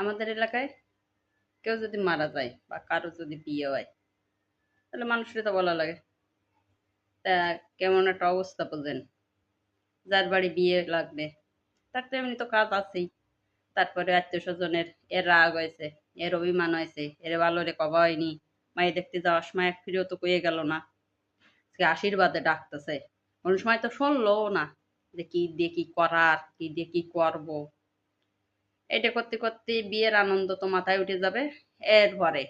আমাদের এলাকায় কেউ যদি মারা যায় বা কারো যদি বিয়ে হয় তাহলে মানুষের তো বলা লাগে তা কেমন একটা অবস্থা বোঝেন। যার বাড়ি বিয়ে লাগবে তার তো এমনি তো কাজ আছেই। তারপরে আত্মীয় স্বজনের এর রাগ হয়েছে, এর অভিমান হয়েছে, এর ভালো রে কবা হয়নি, মায়ে দেখতে যাওয়ার সময় এক ফিরেও তো কয়ে গেল না, সে আশীর্বাদে ডাকতেছে। কোন সময় তো শুনলো না যে কি দিয়ে কি করার, কি দিয়ে কি করবো। এটা করতে করতে বিয়ের আনন্দ তো মাথায় উঠে যাবে। এরপরে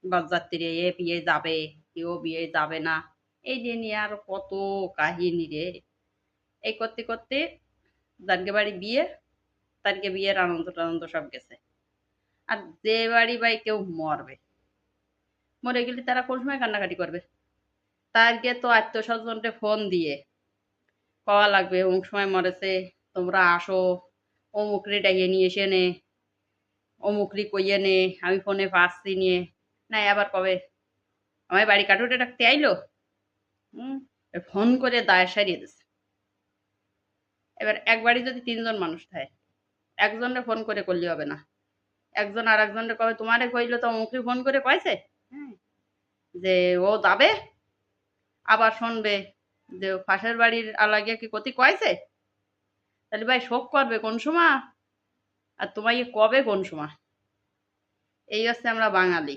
বরযাত্রী এ বিয়ে যাবে, কেউ বিয়ে যাবে না, এই যে নিয়ে আরো কত কাহিনী রে। এই করতে করতে যারকে বাড়ি বিয়ে, তারকে বিয়ের আনন্দ টানন্দ সব গেছে। আর যে বাড়ি ভাই কেউ মরবে, মরে গেলে তারা কোন সময় কান্নাকাটি করবে? তারকে তো আত্মীয় স্বজনকে ফোন দিয়ে কওয়া লাগবে অমুক সময় মরেছে, তোমরা আসো, অমুকরে ডাইয়ে নিয়ে এসে নে, অমুকরি কইয়ে নে, আমি ফোনে পাচ্ছি নিয়ে। নাই আবার কবে আমার বাড়ি কাঠুরে রাখতে আইলো। হুম, ফোন করে দায় সারিয়ে দিছে। এবার এক বাড়ি যদি ৩ জন মানুষ থাকে, একজনরে ফোন করে করলে হবে না। একজন আর একজনরে কবে তোমারে কইলো তো অমুকরি ফোন করে কয়েছে, হ্যাঁ, যে ও যাবে, আবার শুনবে যে পাশের বাড়ির আলাগিয়া কি কতি কয়েছে। তাহলে ভাই শোক করবে কোন সময়, আর তোমায় কবে কোন সময়। এই হচ্ছে আমরা বাঙালি,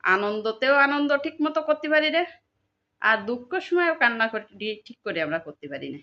আনন্দতেও আনন্দ ঠিক মতো করতে পারি রে, আর দুঃখের সময়ও কান্না ঠিক করে আমরা করতে পারি না।